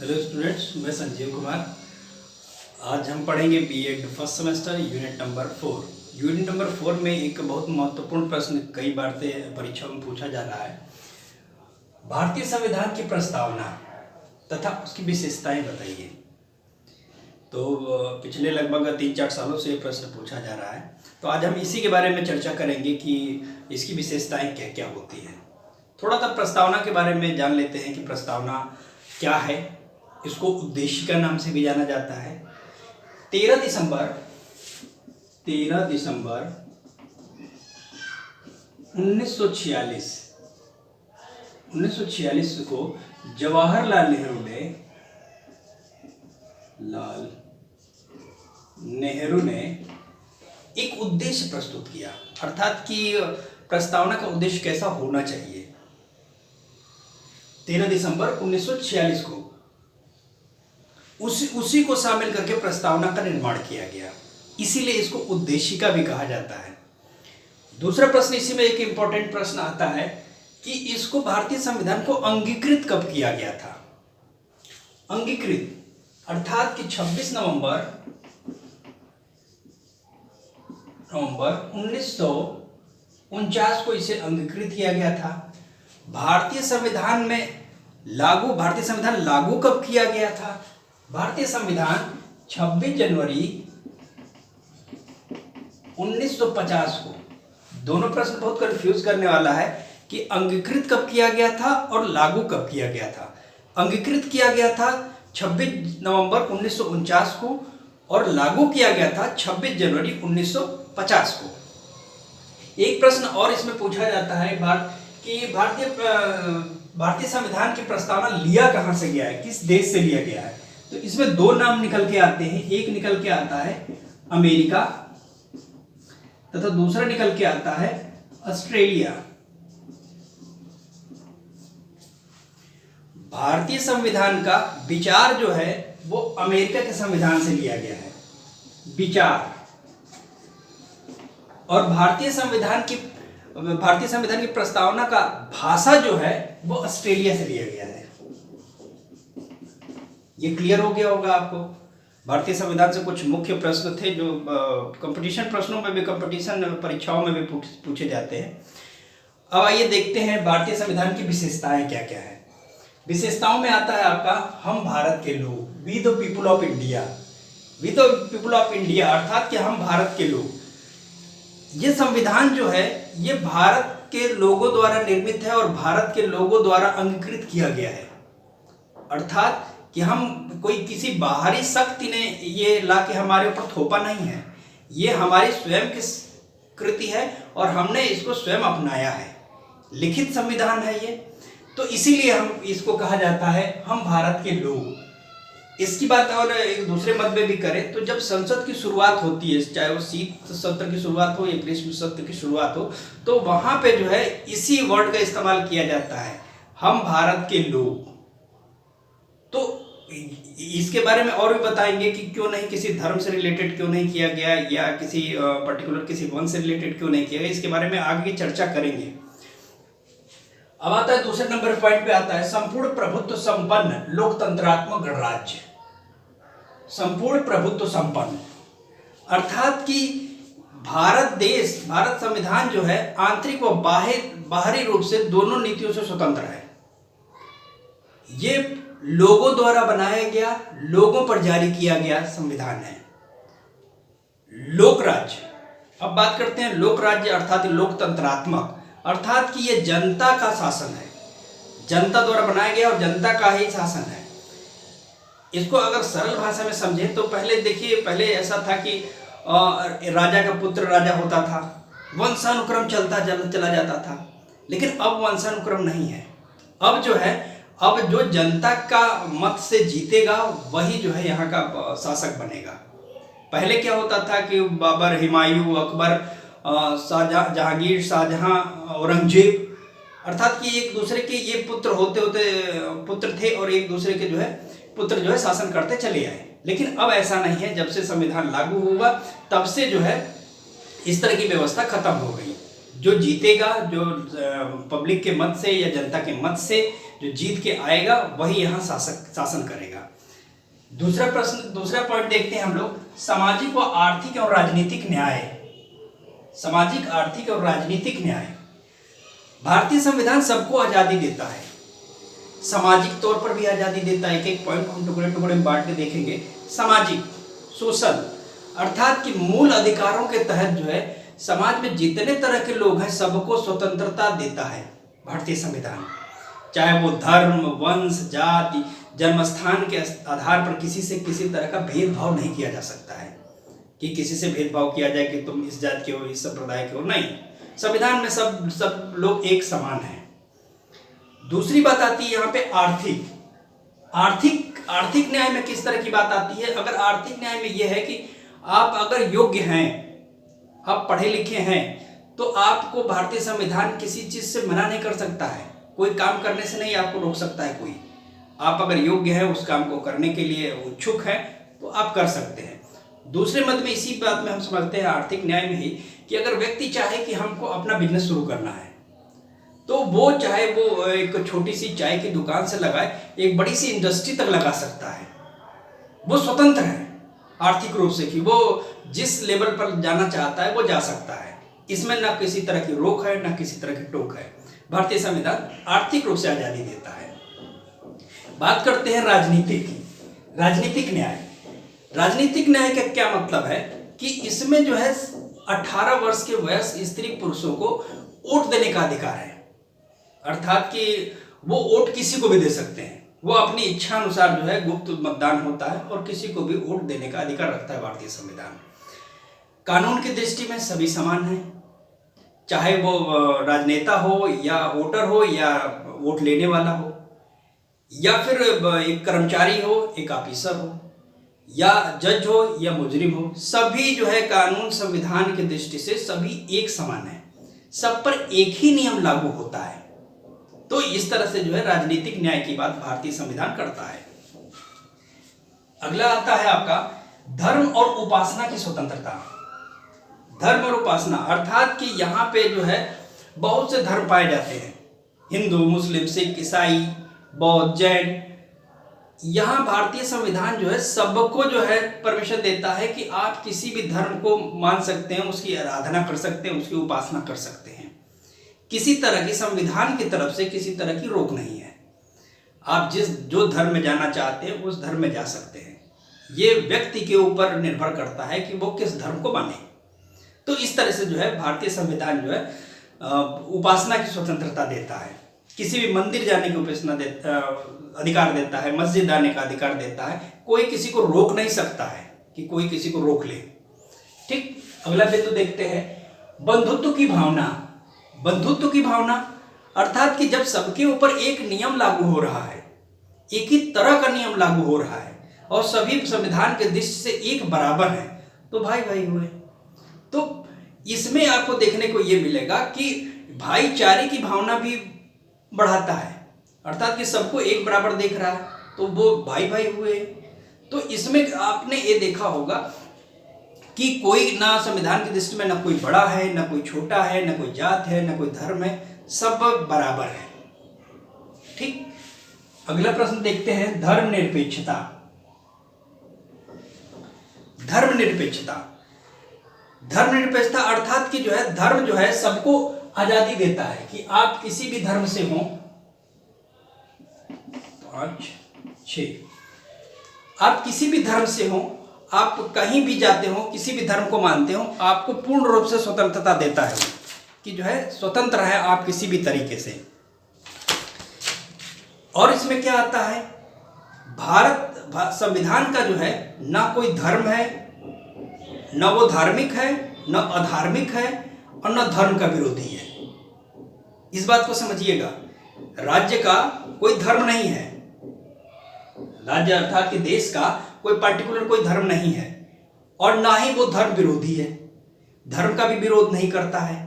Hello students, मैं संजीव कुमार। आज हम पढ़ेंगे BEd first semester unit number 4। Unit number 4 में एक बहुत महत्वपूर्ण प्रश्न कई बार से परीक्षा में पूछा जा रहा है। भारतीय संविधान की प्रस्तावना तथा उसकी विशेषताएं बताइए। तो पिछले लगभग 3-4 सालों से ये प्रश्न पूछा जा रहा है, तो आज हम इसी के बारे में चर्चा करेंगे कि इसकी विशेषताएं क्या क्या होती हैं। थोड़ा सा प्रस्तावना के बारे में जान लेते हैं कि प्रस्तावना क्या है। इसको उद्देशिका नाम से भी जाना जाता है। 13 दिसंबर 1946 को जवाहरलाल नेहरू ने एक उद्देश्य प्रस्तुत किया, अर्थात कि प्रस्तावना का उद्देश्य कैसा होना चाहिए। 13 दिसंबर 1946 को उसी को शामिल करके प्रस्तावना का निर्माण किया गया, इसीलिए इसको उद्देशिका भी कहा जाता है। दूसरा प्रश्न इसी में एक इंपॉर्टेंट प्रश्न आता है कि इसको भारतीय संविधान को अंगीकृत कब किया गया था। अंगीकृत अर्थात कि 26 नवंबर 1949 को इसे अंगीकृत किया गया था। भारतीय संविधान लागू कब किया गया था। भारतीय संविधान 26 जनवरी 1950 को। दोनों प्रश्न बहुत कंफ्यूज करने वाला है कि अंगीकृत कब किया गया था और लागू कब किया गया था। अंगीकृत किया गया था 26 नवंबर 1949 को और लागू किया गया था 26 जनवरी 1950 को। एक प्रश्न और इसमें पूछा जाता है कि भारतीय संविधान की प्रस्तावना लिया कहां से गया है, किस देश से लिया गया है। तो इसमें दो नाम निकल के आते हैं। एक निकल के आता है अमेरिका तथा दूसरा निकल के आता है ऑस्ट्रेलिया। भारतीय संविधान का विचार जो है वो अमेरिका के संविधान से लिया गया है, विचार। और भारतीय संविधान की प्रस्तावना का भाषा जो है वो ऑस्ट्रेलिया से लिया गया है। ये क्लियर हो गया होगा आपको। भारतीय संविधान से कुछ मुख्य प्रश्न थे जो कंपटीशन प्रश्नों में भी, कंपटीशन परीक्षाओं में भी पूछे जाते हैं। अब आइए देखते हैं भारतीय संविधान की विशेषताएं क्या क्या है। विशेषताओं में आता है आपका हम भारत के लोग, we the people of India. We the people of India अर्थात कि हम भारत के लोग। ये संविधान जो है ये भारत के लोगों द्वारा निर्मित है और भारत के लोगों द्वारा अंगीकृत किया गया है। अर्थात कि हम कोई किसी बाहरी शक्ति ने ये लाके हमारे ऊपर थोपा नहीं है, ये हमारी स्वयं की कृति है और हमने इसको स्वयं अपनाया है। लिखित संविधान है ये, तो इसीलिए हम इसको कहा जाता है हम भारत के लोग। इसकी बात और एक दूसरे मत में भी करें तो जब संसद की शुरुआत होती है, चाहे वो शीत सत्र की शुरुआत हो या ग्रीष्म सत्र की शुरुआत हो, तो वहां पे जो है इसी वर्ड का इस्तेमाल किया जाता है, हम भारत के लोग। तो इसके बारे में और भी बताएंगे कि क्यों नहीं किसी धर्म से रिलेटेड क्यों नहीं किया गया या किसी पर्टिकुलर किसी वंश से रिलेटेड क्यों नहीं किया गया, इसके बारे में आगे चर्चा करेंगे। अब आता है दूसरे नंबर पॉइंट पे आता है संपूर्ण प्रभुत्व संपन्न लोकतंत्रात्मक गणराज्य। संपूर्ण प्रभुत्व संपन्न अर्थात कि भारत संविधान जो है आंतरिक व बाहरी रूप से दोनों नीतियों से स्वतंत्र है। ये लोगों द्वारा बनाया गया, लोगों पर जारी किया गया संविधान है। लोकराज्य, अब बात करते हैं लोकराज्य अर्थात लोकतंत्रात्मक, अर्थात कि ये जनता का शासन है, जनता द्वारा बनाया गया और जनता का ही शासन है। इसको अगर सरल भाषा में समझे तो पहले देखिए, पहले ऐसा था कि राजा का पुत्र राजा होता था, वंशानुक्रम चला जाता था। लेकिन अब वंशानुक्रम नहीं है। अब जो जनता का मत से जीतेगा वही जो है यहाँ का शासक बनेगा। पहले क्या होता था कि बाबर, हुमायूं, अकबर, जहांगीर, शाहजहां, औरंगजेब, अर्थात कि एक दूसरे के ये पुत्र थे और एक दूसरे के पुत्र जो है शासन करते चले आए। लेकिन अब ऐसा नहीं है। जब से संविधान लागू हुआ तब से जो है इस तरह की व्यवस्था खत्म हो गई। जो जीतेगा, जो पब्लिक के मत से या जनता के मत से जो जीत के आएगा वही यहाँ शासन करेगा। दूसरा पॉइंट देखते हैं हम लोग, सामाजिक व आर्थिक और राजनीतिक न्याय। सामाजिक, आर्थिक और राजनीतिक न्याय। भारतीय संविधान सबको आज़ादी देता है, सामाजिक तौर पर भी आज़ादी देता है। एक एक पॉइंट हम टुकड़े टुकड़े में बांट के देखेंगे। सामाजिक, सोशल, अर्थात कि मूल अधिकारों के तहत जो है समाज में जितने तरह के लोग हैं सबको स्वतंत्रता देता है भारतीय संविधान। चाहे वो धर्म, वंश, जाति, जन्मस्थान के आधार पर किसी से किसी तरह का भेदभाव नहीं किया जा सकता है कि किसी से भेदभाव किया जाए कि तुम इस जात के हो, इस संप्रदाय के हो, नहीं। संविधान में सब लोग एक समान हैं। दूसरी बात आती है यहाँ पे आर्थिक न्याय में किस तरह की बात आती है? अगर आर्थिक न्याय में यह है कि आप अगर योग्य हैं, आप पढ़े लिखे हैं, तो आपको भारतीय संविधान किसी चीज से मना नहीं कर सकता है, कोई काम करने से नहीं आपको रोक सकता है कोई। आप अगर योग्य हैं, उस काम को करने के लिए इच्छुक हैं, तो आप कर सकते हैं। दूसरे मत में इसी बात में हम समझते हैं आर्थिक न्याय में ही कि अगर व्यक्ति चाहे कि हमको अपना बिजनेस शुरू करना है, तो वो चाहे वो एक छोटी सी चाय की दुकान से लगाए, एक बड़ी सी इंडस्ट्री तक लगा सकता है। वो स्वतंत्र है आर्थिक रूप से कि वो जिस लेवल पर जाना चाहता है वो जा सकता है। इसमें ना किसी तरह की रोक है, ना किसी तरह की टोक है। भारतीय संविधान आर्थिक रूप से आजादी देता है। बात करते हैं राजनीतिक न्याय। राजनीतिक न्याय का क्या मतलब है कि इसमें जो है 18 वर्ष के वयस्क स्त्री पुरुषों को वोट देने का अधिकार है। अर्थात कि वो वोट किसी को भी दे सकते हैं, वो अपनी इच्छा अनुसार जो है गुप्त मतदान होता है और किसी को भी वोट देने का अधिकार रखता है भारतीय संविधान। कानून की दृष्टि में सभी समान हैं, चाहे वो राजनेता हो या वोटर हो या वोट लेने वाला हो, या फिर एक कर्मचारी हो, एक ऑफिसर हो, या जज हो या मुजरिम हो। सभी जो है कानून संविधान की दृष्टि से सभी एक समान है, सब पर एक ही नियम लागू होता है। तो इस तरह से जो है राजनीतिक न्याय की बात भारतीय संविधान करता है। अगला आता है आपका धर्म और उपासना की स्वतंत्रता। धर्म और उपासना अर्थात कि यहाँ पे जो है बहुत से धर्म पाए जाते हैं, हिंदू, मुस्लिम, सिख, ईसाई, बौद्ध, जैन। यहाँ भारतीय संविधान जो है सबको जो है परमिशन देता है कि आप किसी भी धर्म को मान सकते हैं, उसकी आराधना कर सकते हैं, उसकी उपासना कर सकते हैं। किसी तरह की संविधान की तरफ से किसी तरह की रोक नहीं है। आप जो धर्म में जाना चाहते हैं उस धर्म में जा सकते हैं। ये व्यक्ति के ऊपर निर्भर करता है कि वो किस धर्म को माने। तो इस तरह से जो है भारतीय संविधान जो है उपासना की स्वतंत्रता देता है, किसी भी मंदिर जाने की अधिकार देता है, मस्जिद आने का अधिकार देता है। कोई किसी को रोक नहीं सकता है कि कोई किसी को रोक ले। ठीक, अगला बिंदु देखते हैं बंधुत्व की भावना। बंधुत्व की भावना अर्थात कि जब सबके ऊपर एक नियम लागू हो रहा है, एक ही तरह का नियम लागू हो रहा है और सभी संविधान के दृष्टि से एक बराबर है, तो भाई भाई हुए। तो इसमें आपको देखने को यह मिलेगा कि भाईचारे की भावना भी बढ़ाता है, अर्थात कि सबको एक बराबर देख रहा है तो वो भाई भाई हुए। तो इसमें आपने ये देखा होगा कि कोई ना संविधान की दृष्टि में ना कोई बड़ा है, ना कोई छोटा है, ना कोई जात है, ना कोई धर्म है, सब बराबर है। ठीक, अगला प्रश्न देखते हैं धर्मनिरपेक्षता। धर्मनिरपेक्षता अर्थात कि जो है धर्म जो है सबको आजादी देता है कि आप किसी भी धर्म से हो। 5, 6 आप किसी भी धर्म से हो, आप कहीं भी जाते हो, किसी भी धर्म को मानते हो, आपको पूर्ण रूप से स्वतंत्रता देता है कि जो है स्वतंत्र है आप किसी भी तरीके से। और इसमें क्या आता है, भारत संविधान का जो है ना कोई धर्म है, न वो धार्मिक है, न अधार्मिक है और न धर्म का विरोधी है। इस बात को समझिएगा, राज्य का कोई धर्म नहीं है, राज्य अर्थात कि देश का कोई पर्टिकुलर कोई धर्म नहीं है और ना ही वो धर्म विरोधी है, धर्म का भी विरोध नहीं करता है।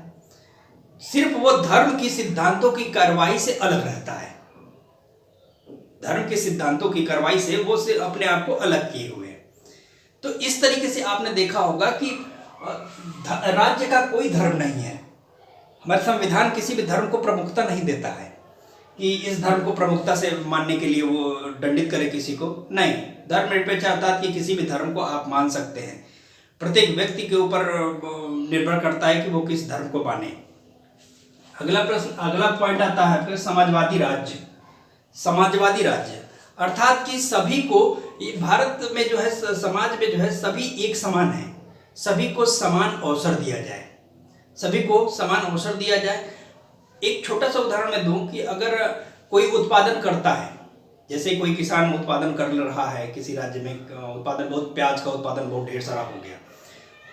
सिर्फ वो धर्म की सिद्धांतों की कार्रवाई से अलग रहता है, धर्म के सिद्धांतों की कार्रवाई से वो सिर्फ अपने आप को अलग किए हुए हैं। तो इस तरीके से आपने देखा होगा कि राज्य का कोई धर्म नहीं है, हमारा संविधान किसी भी धर्म को प्रमुखता नहीं देता है कि इस धर्म को प्रमुखता से मानने के लिए वो दंडित करे किसी को। नहीं, धर्मनिरपेक्ष अर्थात कि किसी भी धर्म को आप मान सकते हैं। प्रत्येक व्यक्ति के ऊपर निर्भर करता है कि वो किस धर्म को माने। अगला प्रश्न, अगला पॉइंट आता है फिर समाजवादी राज्य। समाजवादी राज्य अर्थात कि सभी को, भारत में जो है समाज में जो है सभी एक समान है, सभी को समान अवसर दिया जाए, सभी को समान अवसर दिया जाए। एक छोटा सा उदाहरण मैं दूं कि अगर कोई उत्पादन करता है, जैसे कोई किसान उत्पादन कर रहा है किसी राज्य में, उत्पादन बहुत, प्याज का उत्पादन बहुत ढेर सारा हो गया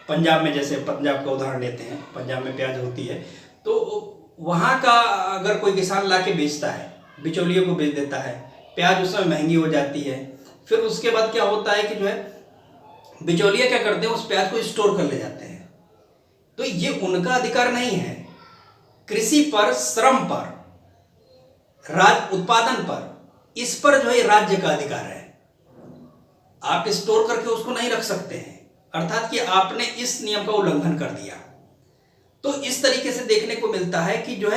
पंजाब में, जैसे पंजाब का उदाहरण लेते हैं, पंजाब में प्याज होती है, तो वहाँ का अगर कोई किसान ला के बेचता है, बिचौलियों को बेच देता है, प्याज उस समय महंगी हो जाती है। फिर उसके बाद क्या होता है कि जो है बिचौलिया क्या करते हैं, उस प्याज को स्टोर कर ले जाते हैं। तो ये उनका अधिकार नहीं है। कृषि पर, श्रम पर, उत्पादन पर, इस पर जो है राज्य का अधिकार है। आप स्टोर करके उसको नहीं रख सकते हैं, अर्थात कि आपने इस नियम का उल्लंघन कर दिया। तो इस तरीके से देखने को मिलता है कि जो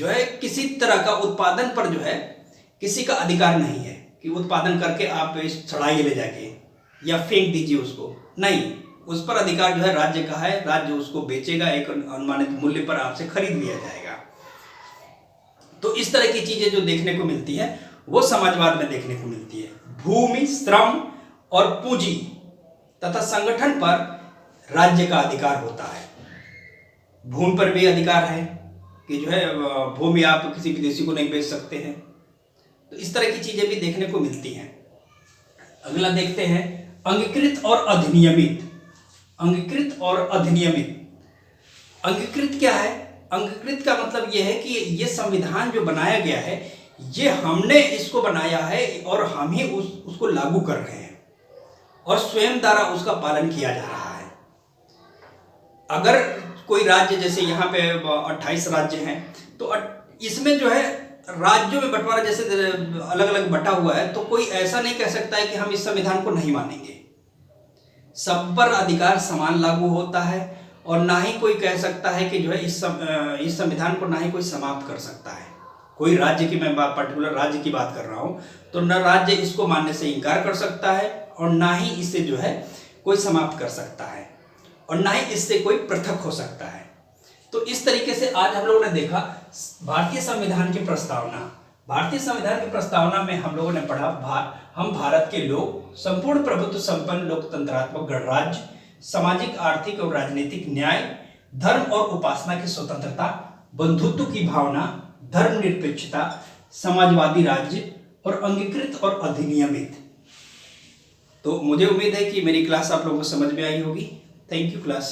है किसी तरह का उत्पादन पर जो है किसी का अधिकार नहीं है कि उत्पादन करके आप सड़ाइए ले जाके या फेंक दीजिए उसको, नहीं, उस पर अधिकार जो है राज्य का है। राज्य उसको बेचेगा, एक अनुमानित मूल्य पर आपसे खरीद लिया जाएगा। तो इस तरह की चीजें जो देखने को मिलती है वो समाजवाद में देखने को मिलती है। भूमि, श्रम और पूंजी तथा संगठन पर राज्य का अधिकार होता है। भूमि पर भी अधिकार है कि जो है भूमि आप किसी विदेशी को नहीं बेच सकते हैं। तो इस तरह की चीजें भी देखने को मिलती हैं। अगला देखते हैं अंगीकृत और अधिनियमित। अंगीकृत और अधिनियमित, अंगीकृत क्या है? अंगीकृत का मतलब यह है कि ये संविधान जो बनाया गया है, ये हमने इसको बनाया है और हम ही उसको लागू कर रहे हैं और स्वयं द्वारा उसका पालन किया जा रहा है। अगर कोई राज्य, जैसे यहाँ पे 28 राज्य हैं, तो इसमें जो है राज्यों में बंटवारा जैसे अलग अलग बटा हुआ है, तो कोई ऐसा नहीं कह सकता है कि हम इस संविधान को नहीं मानेंगे। सब पर अधिकार समान लागू होता है और ना ही कोई कह सकता है कि जो है इस संविधान को ना ही कोई समाप्त कर सकता है। कोई राज्य की, मैं पर्टिकुलर राज्य की बात कर रहा हूँ, तो न राज्य इसको मानने से इनकार कर सकता है और ना ही इससे जो है कोई समाप्त कर सकता है और ना ही इससे कोई पृथक हो सकता है। तो इस तरीके से आज हम लोगों ने देखा भारतीय संविधान की प्रस्तावना। भारतीय संविधान की प्रस्तावना में हम लोगों ने पढ़ा हम भारत के लोग संपूर्ण प्रभुत्व संपन्न लोकतंत्रात्मक गणराज्य, सामाजिक, आर्थिक और राजनीतिक न्याय, धर्म और उपासना की स्वतंत्रता, बंधुत्व की भावना, धर्मनिरपेक्षता, समाजवादी राज्य और अंगीकृत और अधिनियमित। तो मुझे उम्मीद है कि मेरी क्लास आप लोगों को समझ में आई होगी। Thank you class.